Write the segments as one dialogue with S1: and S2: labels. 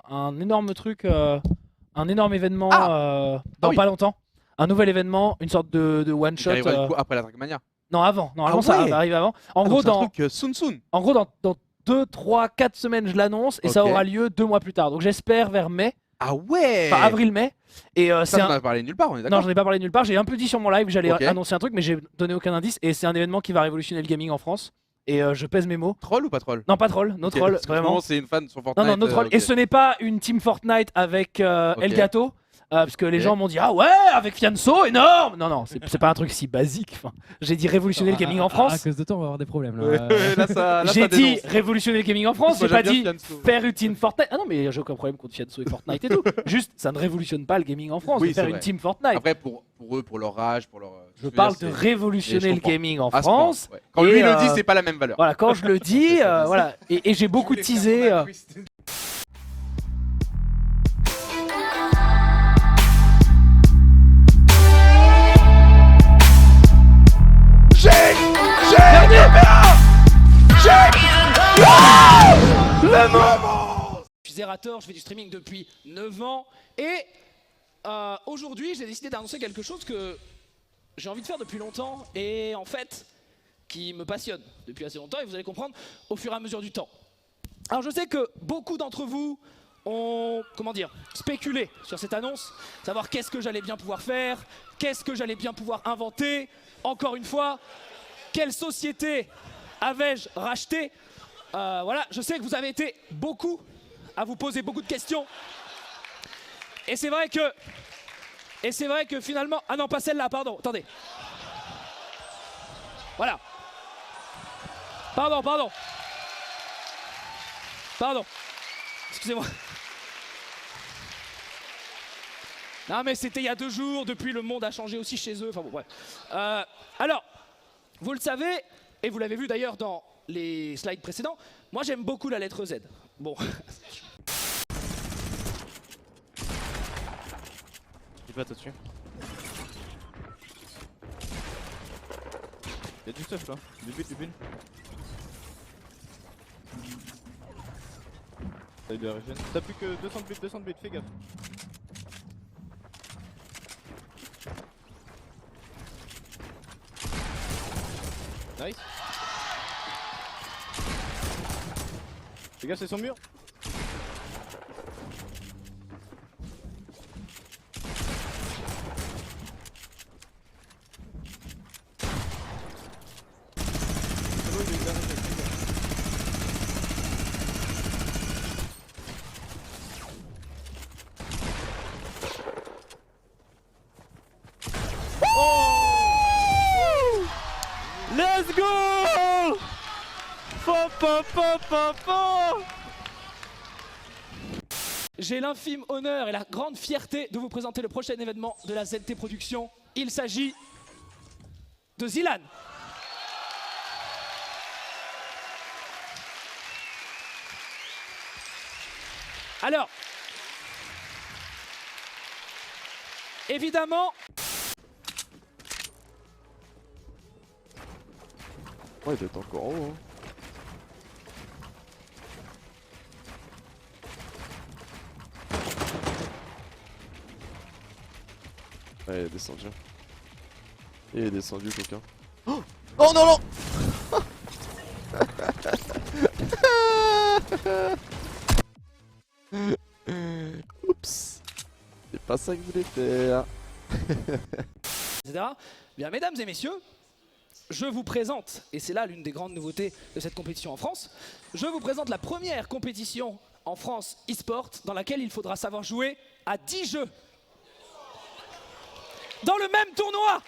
S1: un énorme truc, un énorme événement dans
S2: oui.
S1: pas longtemps. Un nouvel événement, une sorte de one
S2: Qui
S1: shot.
S2: arrivera du coup après la Trackmania.
S1: Non, avant. Normalement, ça
S2: ouais.
S1: arrive avant. En
S2: Donc
S1: gros,
S2: c'est un
S1: dans,
S2: truc soon.
S1: en gros, dans 2, 3, 4 semaines, je l'annonce et ça
S2: Ok.
S1: aura lieu 2 mois plus tard. Donc j'espère vers mai,
S2: Ah ouais.
S1: enfin avril-mai. Et
S2: Ça,
S1: c'est
S2: on en a parlé nulle part, on est
S1: Non,
S2: d'accord.
S1: j'en ai pas parlé nulle part. J'ai un peu dit sur mon live que j'allais
S2: Ok.
S1: annoncer un truc, mais j'ai donné aucun indice. Et c'est un événement qui va révolutionner le gaming en France. Et je pèse mes mots.
S2: Troll ou pas troll?
S1: Non, pas troll, no
S2: Ok,
S1: troll,
S2: parce que
S1: vraiment.
S2: souvent, c'est une fan sur Fortnite.
S1: Non, no troll.
S2: ok.
S1: Et ce n'est pas une team Fortnite avec Elgato. Parce que les
S2: Ok.
S1: gens m'ont dit ah ouais, avec Fianso, énorme. Non, c'est pas un truc si basique. Enfin, j'ai dit révolutionner le gaming en
S3: À
S1: France.
S3: cause de toi, on va avoir des problèmes là.
S2: Ouais, là, ça
S1: J'ai dit
S2: dénonce.
S1: révolutionner le gaming en France.
S2: Moi,
S1: J'ai pas
S2: j'aime
S1: dit
S2: bien Fianso.
S1: faire une team Fortnite. Ah non, mais j'ai aucun problème contre Fianso et Fortnite et tout. Juste, ça ne révolutionne pas le gaming en France.
S2: Oui,
S1: de faire
S2: c'est
S1: une
S2: vrai.
S1: team Fortnite.
S2: Après, pour eux, pour leur rage, pour leur.
S1: Je parle de révolutionner
S2: je
S1: le
S2: comprends.
S1: gaming en
S2: À ce point,
S1: France.
S2: ouais. Quand lui
S1: Et,
S2: le dit, c'est pas la même valeur.
S1: Voilà, quand je le dis, voilà. Et j'ai beaucoup teasé. Je suis Zerator, je fais du streaming depuis 9 ans. Et aujourd'hui, j'ai décidé d'annoncer quelque chose que j'ai envie de faire depuis longtemps. Et en fait, qui me passionne depuis assez longtemps. Et vous allez comprendre au fur et à mesure du temps. Alors je sais que beaucoup d'entre vous ont, comment dire, spéculé sur cette annonce, savoir qu'est-ce que j'allais bien pouvoir faire, qu'est-ce que j'allais bien pouvoir inventer, encore une fois, quelle société avais-je racheté. Voilà, je sais que vous avez été beaucoup à vous poser beaucoup de questions. Et c'est vrai que finalement... Ah non, pas celle-là, pardon, attendez. Voilà. Pardon. Excusez-moi. Non mais c'était il y a 2 jours, depuis le monde a changé aussi chez eux, enfin bon bref. Alors, vous le savez, et vous l'avez vu d'ailleurs dans les slides précédents, moi j'aime beaucoup la lettre Z. Bon.
S4: Il va dessus. Y'a du stuff là, du build. T'as eu de la régène. T'as plus que 200 de build, fais gaffe. Nice. Fais gaffe, c'est son mur. Let's go!
S1: J'ai l'infime honneur et la grande fierté de vous présenter le prochain événement de la ZT Production. Il s'agit de Zilan. Alors, évidemment...
S4: Ouais, il doit être encore en haut. Hein. Ouais, il est descendu. Il est descendu, quelqu'un. Oh, oh non, non. Oups. C'est pas ça que je voulais faire.
S1: etc. Bien, mesdames et messieurs, je vous présente, et c'est là l'une des grandes nouveautés de cette compétition en France, je vous présente la première compétition en France e-sport dans laquelle il faudra savoir jouer à 10 jeux. Dans le même tournoi.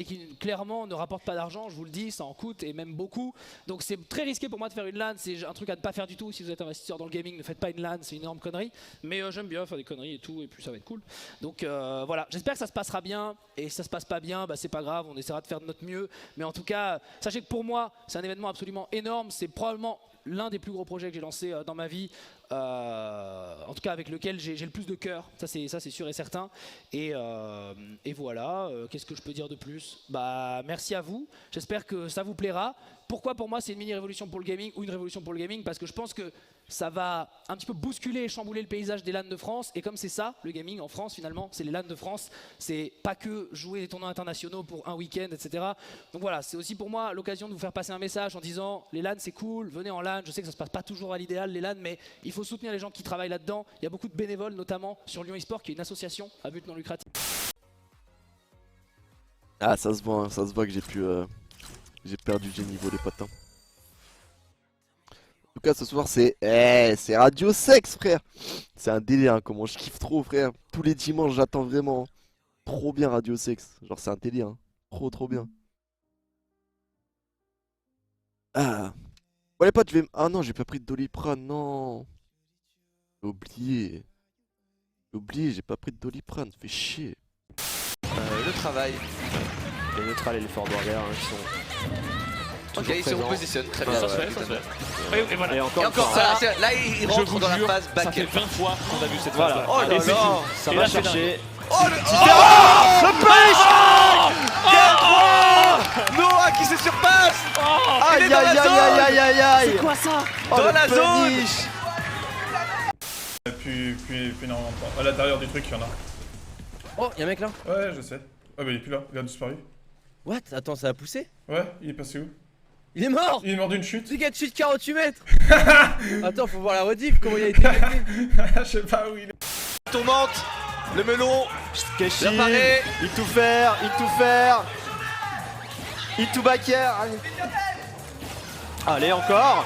S1: et qui clairement ne rapporte pas d'argent, je vous le dis, ça en coûte et même beaucoup. Donc c'est très risqué pour moi de faire une LAN, c'est un truc à ne pas faire du tout. Si vous êtes investisseur dans le gaming, ne faites pas une LAN, c'est une énorme connerie. Mais j'aime bien faire des conneries et tout, et puis ça va être cool. Donc voilà, j'espère que ça se passera bien, et si ça se passe pas bien, bah, c'est pas grave, on essaiera de faire de notre mieux. Mais en tout cas, sachez que pour moi, c'est un événement absolument énorme, c'est probablement l'un des plus gros projets que j'ai lancé dans ma vie, en tout cas avec lequel j'ai le plus de cœur, ça c'est sûr et certain. Et voilà, qu'est-ce que je peux dire de plus? Bah merci à vous, j'espère que ça vous plaira. Pourquoi pour moi c'est une mini-révolution pour le gaming ou une révolution pour le gaming? Parce que je pense que ça va un petit peu bousculer et chambouler le paysage des LAN de France. Et comme c'est ça, le gaming en France finalement, c'est les LAN de France. C'est pas que jouer des tournois internationaux pour un week-end, etc. Donc voilà, c'est aussi pour moi l'occasion de vous faire passer un message en disant les LAN c'est cool, venez en LAN. Je sais que ça se passe pas toujours à l'idéal les LAN, mais il faut soutenir les gens qui travaillent là-dedans. Il y a beaucoup de bénévoles, notamment sur Lyon eSport, qui est une association à but non lucratif.
S4: Ah, ça se voit que j'ai perdu du niveau les potes. Hein. En tout cas ce soir c'est Radio Sex frère. C'est un délire hein, comment je kiffe trop frère. Tous les dimanches j'attends vraiment. Trop bien Radio Sex. Genre c'est un délire hein. Trop bien. Ah. Bon les potes je vais... Ah non j'ai pas pris de Doliprane non. J'ai oublié. J'ai pas pris de Doliprane, ça fait chier.
S3: Le travail.
S5: Les neutrales et les forwarders hein, qui sont...
S3: Ok, ils se repositionnent très bien.
S5: Ouais,
S3: Ça se
S5: ouais,
S3: fait, ça se fait.
S5: Et voilà. Et encore,
S3: Et encore ça, là ils rentrent dans la phase
S6: Ça fait
S3: back-end.
S6: 20 fois qu'on a vu cette
S5: Voilà.
S6: phase-là.
S3: Oh là
S6: Et c'est
S3: là.
S6: fini.
S5: ça
S6: Et
S5: va
S6: là, c'est
S5: chercher.
S3: Oh le Noah qui se surpasse. Il est dans la zone.
S4: Aïe.
S1: C'est quoi ça?
S3: Dans la zone.
S7: Puis énormément de temps. À l'intérieur du truc, il y en a.
S5: Oh, y'a un mec là.
S7: Ouais, je sais. Ah bah il est plus là, il a disparu.
S5: What? Attends, ça a poussé?
S7: Ouais, il est passé où?
S5: Il est mort!
S7: Il est mort d'une chute.
S5: C'est qu'à chute 48 mètres! Attends, faut voir la rediff, comment il a été éjecté.
S7: Je sais pas où il est.
S3: Tourmente. Le melon.
S5: Keshi,
S3: Préparé.
S5: il tout faire. Il tout backer. Allez, encore.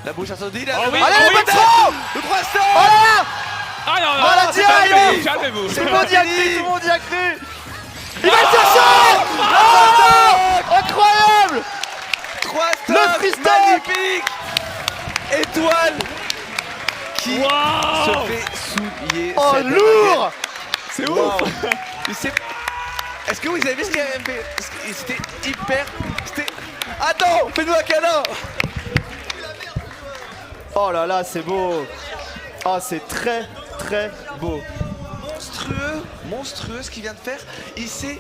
S3: La bouche assaudie.
S6: Oh oui,
S3: Allez,
S6: oh oui,
S3: le poisson. Le poisson.
S6: Ah non, non,
S3: Voilà,
S6: c'est
S3: tiens,
S6: pas
S3: allez.
S6: grave, calmez-vous.
S3: Tout le monde y a cru.
S5: Tout le monde y a cru.
S3: Il va le chercher.
S5: Incroyable!
S3: Trois
S5: Le
S3: stars
S5: freestyle.
S3: magnifique. Étoile qui
S6: Wow.
S3: se fait souiller.
S5: Oh,
S3: cette
S5: lourd!
S3: baguette.
S5: C'est
S3: Wow.
S5: ouf!
S3: Mais c'est... Est-ce que vous avez vu ce qu'il a fait? C'était hyper... Attends, fais-nous un câlin.
S5: Oh là là, c'est beau! Oh, c'est très beau!
S3: Monstrueux ce qu'il vient de faire. Il s'est